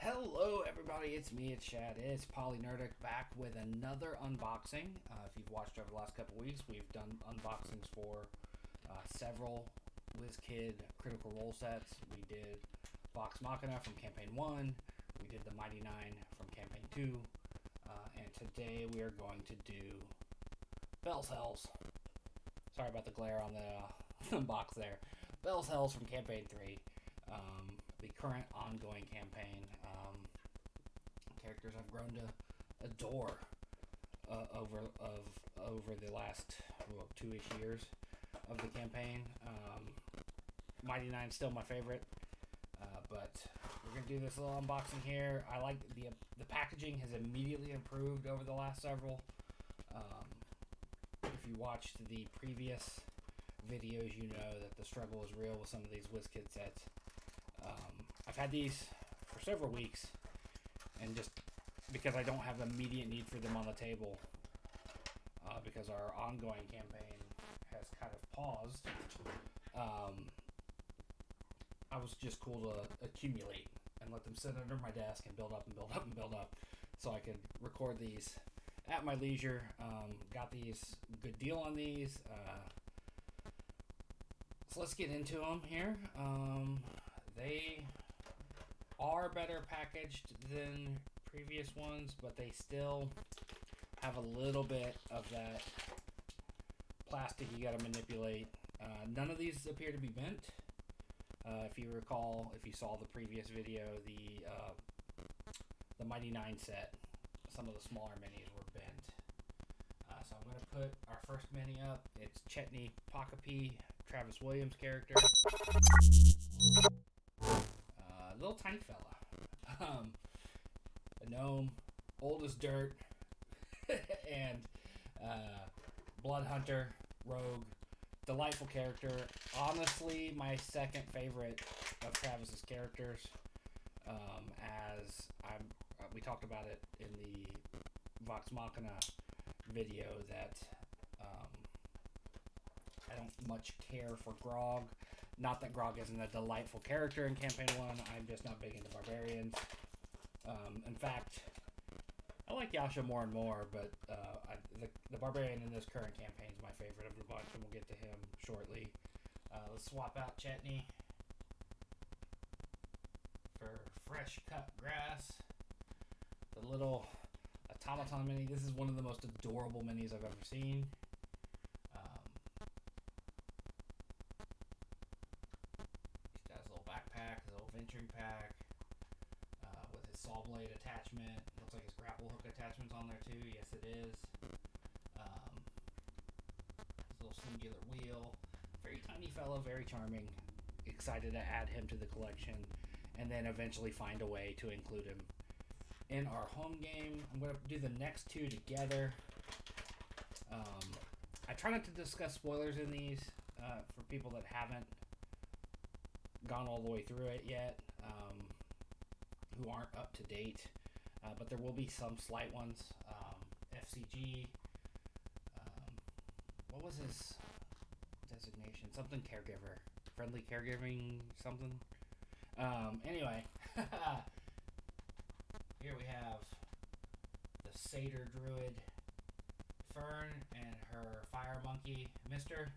Hello, everybody. It's me, it's Chad. It's Polynerdic back with another unboxing. If you've watched over the last couple weeks, we've done unboxings for several WizKid Critical Role sets. We did Vox Machina from Campaign 1, we did the Mighty Nine from Campaign 2, and today we are going to do Bell's Hells. Sorry about the glare on the box there. Bell's Hells from Campaign 3. The current ongoing campaign. Characters I've grown to adore over the last 2-ish years of the campaign. Mighty Nine still my favorite, but we're gonna do this little unboxing here. I like the packaging has immediately improved over the last several. If you watched the previous videos, you know that the struggle is real with some of these WizKid sets. I've had these for several weeks, and just because I don't have immediate need for them on the table, because our ongoing campaign has kind of paused, I was just cool to accumulate and let them sit under my desk and build up and build up and build up, so I could record these at my leisure. Got these good deal on these. So let's get into them here. They are better packaged than previous ones, but they still have a little bit of that plastic you got to manipulate. None of these appear to be bent. If you recall, if you saw the previous video, the Mighty Nine set, some of the smaller minis were bent. So I'm going to put our first mini up. It's Chetney Pokapee, Travis Williams character. Little tiny fella. A gnome, old as dirt, and blood hunter, rogue, delightful character. Honestly, my second favorite of Travis's characters. We talked about it in the Vox Machina video that I don't much care for Grog. Not that Grog isn't a delightful character in Campaign 1, I'm just not big into barbarians. In fact, I like Yasha more and more, but the barbarian in this current campaign is my favorite of the bunch, and we'll get to him shortly. Let's swap out Chetney for fresh cut grass. The little automaton mini. This is one of the most adorable minis I've ever seen. He's got his little backpack, his little venturing pack, with his saw blade attachment. Looks like his grapple hook attachment's on there too. Yes, it is. His little singular wheel. Very tiny fellow, very charming. Excited to add him to the collection, and then eventually find a way to include him in our home game. I'm going to do the next two together. I try not to discuss spoilers in these for people that haven't gone all the way through it yet, who aren't up to date, but there will be some slight ones. FCG, what was his designation? Something caregiver. Friendly caregiving something. Anyway, here we have the Satyr Druid Fern and her Fire Monkey Mister.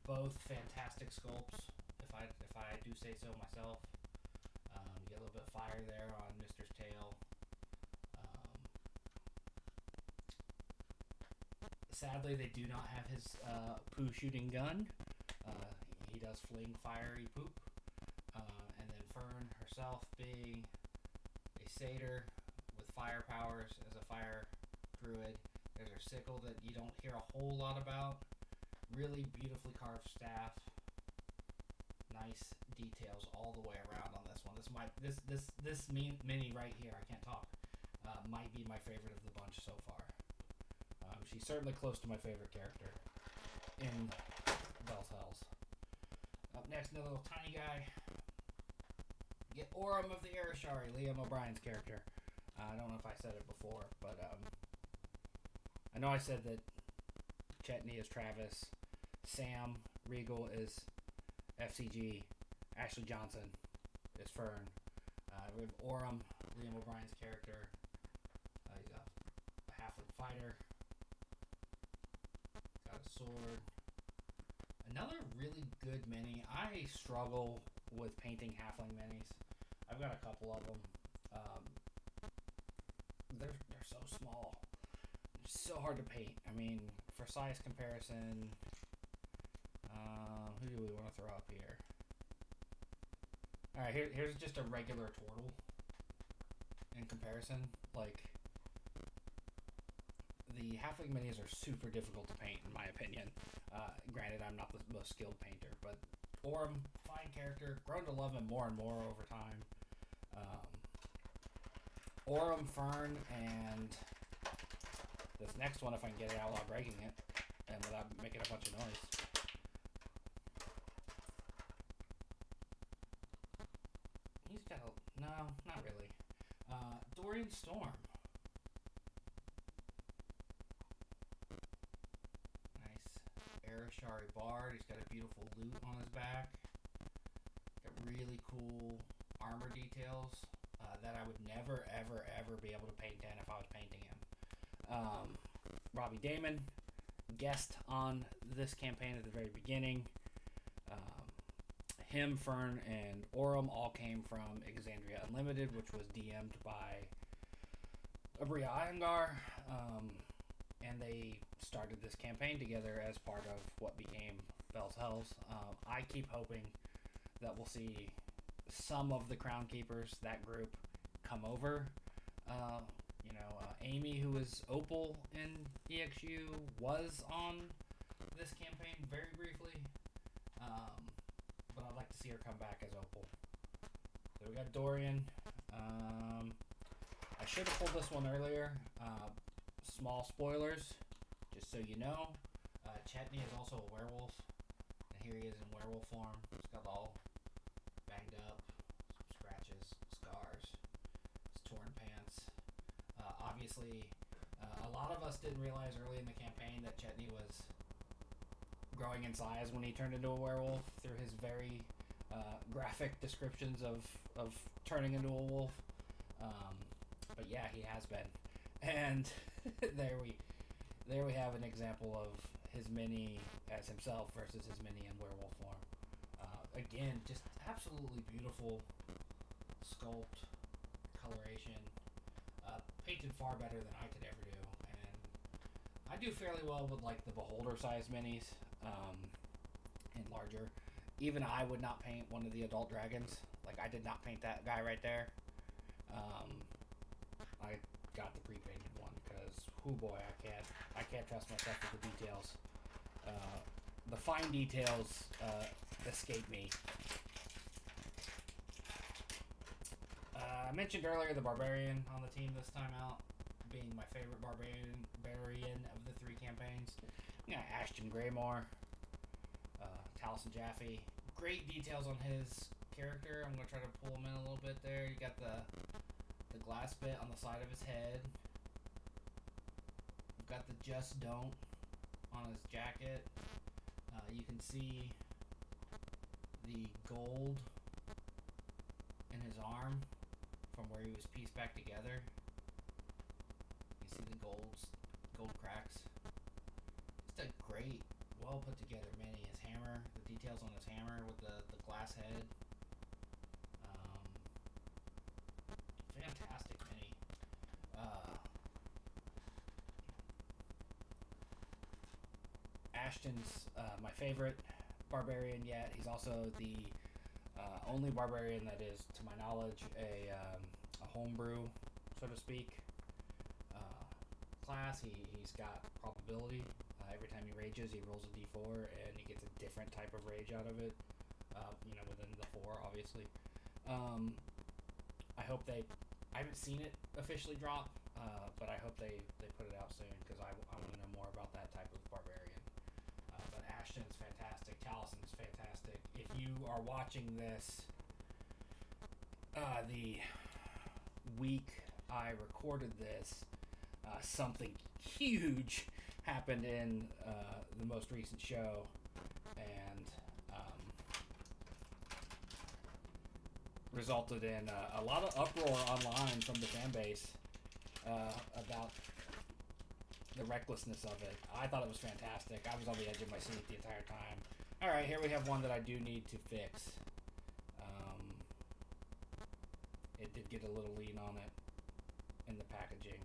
Both fantastic sculpts, if I do say so myself. You get a little bit of fire there on Mister's tail. Sadly, they do not have his poo shooting gun. He does fling fiery poop. And then Fern herself being a satyr with fire powers as a fire druid. There's her sickle that you don't hear a whole lot about. Really beautifully carved staff. Nice details all the way around on this one. This mini right here, I can't talk, might be my favorite of the bunch so far. She's certainly close to my favorite character in Bell's Hells. Up next, another little tiny guy. Get Orym of the Arashari, Liam O'Brien's character. I don't know if I said it before, but I know I said that Chetney is Travis, Sam Riegel is FCG, Ashley Johnson is Fern. We have Orem, Liam O'Brien's character. He's a halfling fighter. He's got a sword. Another really good mini. I struggle with painting halfling minis. I've got a couple of them. They're so small. They're so hard to paint. I mean, for size comparison, who do we want to throw up here? All right, here's just a regular turtle. In comparison, like the halfling minis are super difficult to paint, in my opinion. Granted, I'm not the most skilled painter, but Orem, fine character, grown to love him more and more over time. Orem, Fern, and this next one, if I can get it out without breaking it and without making a bunch of noise. He's got a... No, not really. Dorian Storm. Nice. Arashari Bard. He's got a beautiful lute on his back. Got really cool armor details that I would never, ever, ever be able to paint in if I was painting him. Robbie Damon, guest on this campaign at the very beginning. Him, Fern, and Orem all came from Exandria Unlimited, which was DM'd by Abria Iyengar, and they started this campaign together as part of what became Bell's Hells. I keep hoping that we'll see some of the Crown Keepers, that group, come over. Amy, who was Opal in EXU, was on this campaign very briefly. But I'd like to see her come back as Opal. So we got Dorian. I should have pulled this one earlier. Small spoilers, just so you know. Chetney is also a werewolf. And here he is in werewolf form. He's got all banged up, some scratches, scars, his torn pants. Obviously, a lot of us didn't realize early in the campaign that Chetney was growing in size when he turned into a werewolf through his very graphic descriptions of turning into a wolf. But yeah, he has been. And there we have an example of his mini as himself versus his mini in werewolf form. Again, just absolutely beautiful sculpt, coloration, painted far better than I could ever do. And I do fairly well with like the beholder size minis, and larger. Even I would not paint one of the adult dragons. Like, I did not paint that guy right there. I got the pre-painted one because, oh boy, I can't trust myself with the details. The fine details escape me. I mentioned earlier the Barbarian on the team this time out being my favorite Barbarian of the three campaigns. We got Ashton Greymore, Taliesin Jaffe. Great details on his character. I'm going to try to pull him in a little bit there. You got the glass bit on the side of his head. We've got the Just Don't on his jacket. You can see the gold in his arm from where he was pieced back together. You see the gold cracks. Just a great, well put together mini. His hammer, the details on his hammer with the glass head. Fantastic mini. Ashton's my favorite Barbarian yet. He's also the only Barbarian that is, to my knowledge, a homebrew, so to speak, class. He's got probability. Every time he rages, he rolls a d4, and he gets a different type of rage out of it, within the 4, obviously. I hope I haven't seen it officially drop, but I hope they put it out soon, because I want to know more about that type of Barbarian. But Ashton's fantastic. Taliesin's fantastic. If you are watching this the week I recorded this, something huge happened in the most recent show, and resulted in a lot of uproar online from the fan base about the recklessness of it. I thought it was fantastic. I was on the edge of my seat the entire time. All right, here we have one that I do need to fix. It did get a little lean on it in the packaging,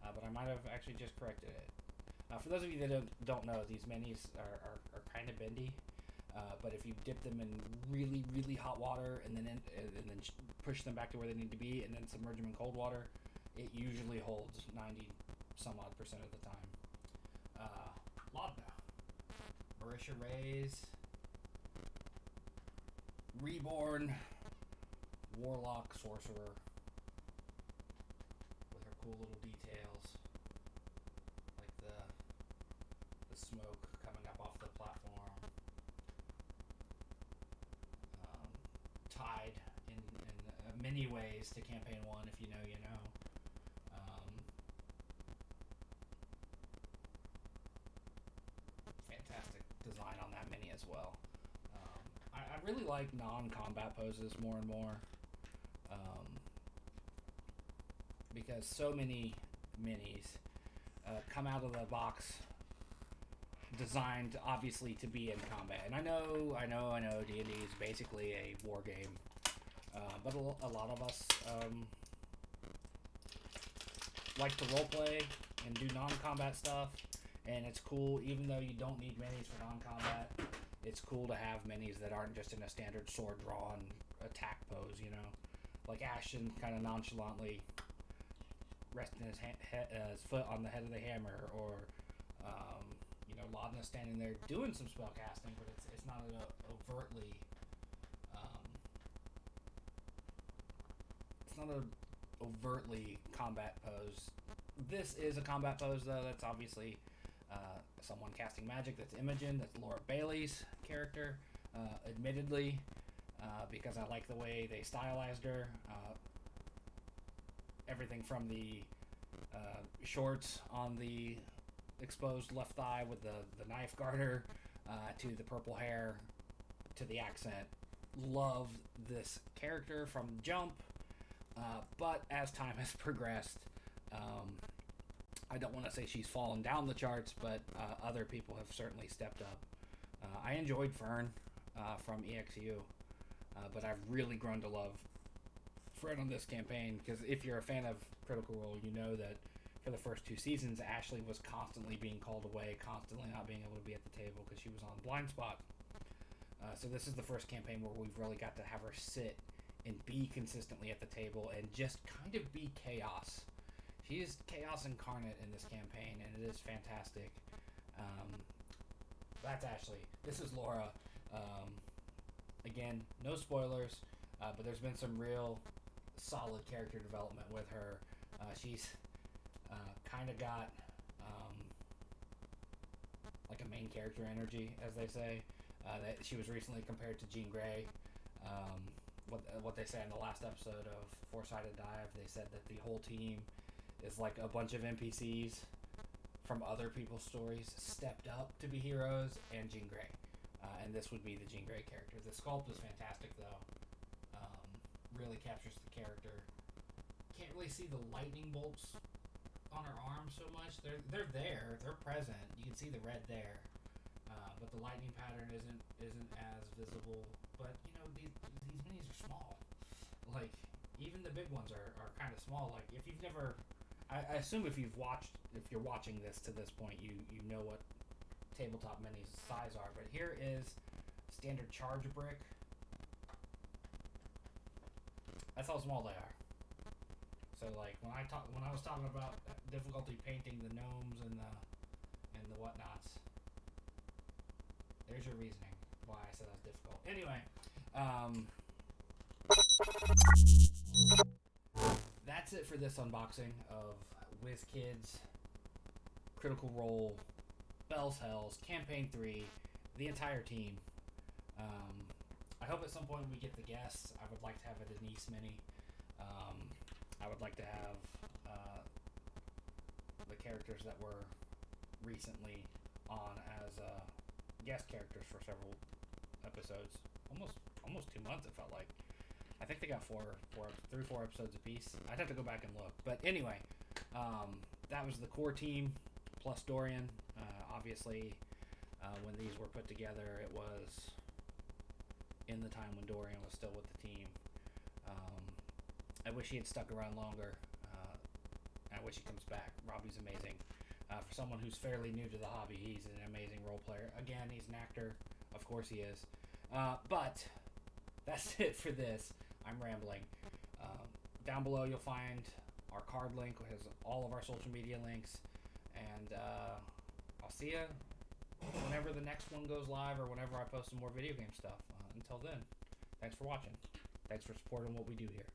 but I might have actually just corrected it. For those of you that don't know, these minis are kind of bendy, but if you dip them in really, really hot water and then push them back to where they need to be and then submerge them in cold water, it usually holds 90 some odd percent of the time. Laudna, Marisha Reyes, Reborn, Warlock Sorcerer, with her cool little details, like the smoke coming up off the platform, tied in many ways to Campaign 1, if you know, you know. Fantastic design on that mini as well. I really like non-combat poses more and more. Because so many minis come out of the box designed obviously to be in combat, and I know D&D is basically a war game, but a lot of us like to roleplay and do non-combat stuff, and it's cool. Even though you don't need minis for non-combat, it's cool to have minis that aren't just in a standard sword draw and attack pose, you know, like Ashton kind of nonchalantly resting his foot on the head of the hammer, or Laudna standing there doing some spell casting, but it's not an overtly combat pose. This is a combat pose though. That's obviously someone casting magic. That's Imogen. That's Laura Bailey's character. Admittedly, because I like the way they stylized her. Everything from the shorts on the exposed left thigh with the knife garter to the purple hair to the accent. Love this character from jump, but as time has progressed, I don't want to say she's fallen down the charts, but other people have certainly stepped up. I enjoyed Fern from EXU, but I've really grown to love Fred on this campaign, because if you're a fan of Critical Role, you know that for the first 2 seasons, Ashley was constantly being called away, constantly not being able to be at the table because she was on blind spot. So this is the first campaign where we've really got to have her sit and be consistently at the table and just kind of be chaos. She is chaos incarnate in this campaign, and it is fantastic. That's Ashley. This is Laura. Again, no spoilers, but there's been some real solid character development with her. She's kind of got like a main character energy, as they say. That she was recently compared to Jean Grey. What they say in the last episode of Four-Sided Dive, they said that the whole team is like a bunch of NPCs from other people's stories stepped up to be heroes, and Jean Grey. And this would be the Jean Grey character. The sculpt is fantastic, though. Really captures the character. Can't really see the lightning bolts on her arms so much. They're there. They're present. You can see the red there. But the lightning pattern isn't as visible. But these minis are small. Like, even the big ones are kind of small. Like, if you've never, I assume if you're watching this to this point, you know what tabletop minis size are. But here is standard charge brick. That's how small they are. So like when I was talking about difficulty painting the gnomes and the whatnots, there's your reasoning why I said that's difficult. Anyway, that's it for this unboxing of WizKids Critical Role Bell's Hells Campaign 3, the entire team. I hope at some point we get the guests. I would like to have a Denise mini. I would like to have the characters that were recently on as guest characters for several episodes. Almost 2 months, it felt like. I think they got 4 episodes apiece. I'd have to go back and look. But anyway, that was the core team plus Dorian. Obviously, when these were put together, it was in the time when Dorian was still with the team. I wish he had stuck around longer. I wish he comes back. Robbie's amazing. For someone who's fairly new to the hobby, he's an amazing role player. Again, he's an actor. Of course he is. But that's it for this. I'm rambling. Down below you'll find our card link, which has all of our social media links. And I'll see you whenever the next one goes live or whenever I post some more video game stuff. Until then, thanks for watching. Thanks for supporting what we do here.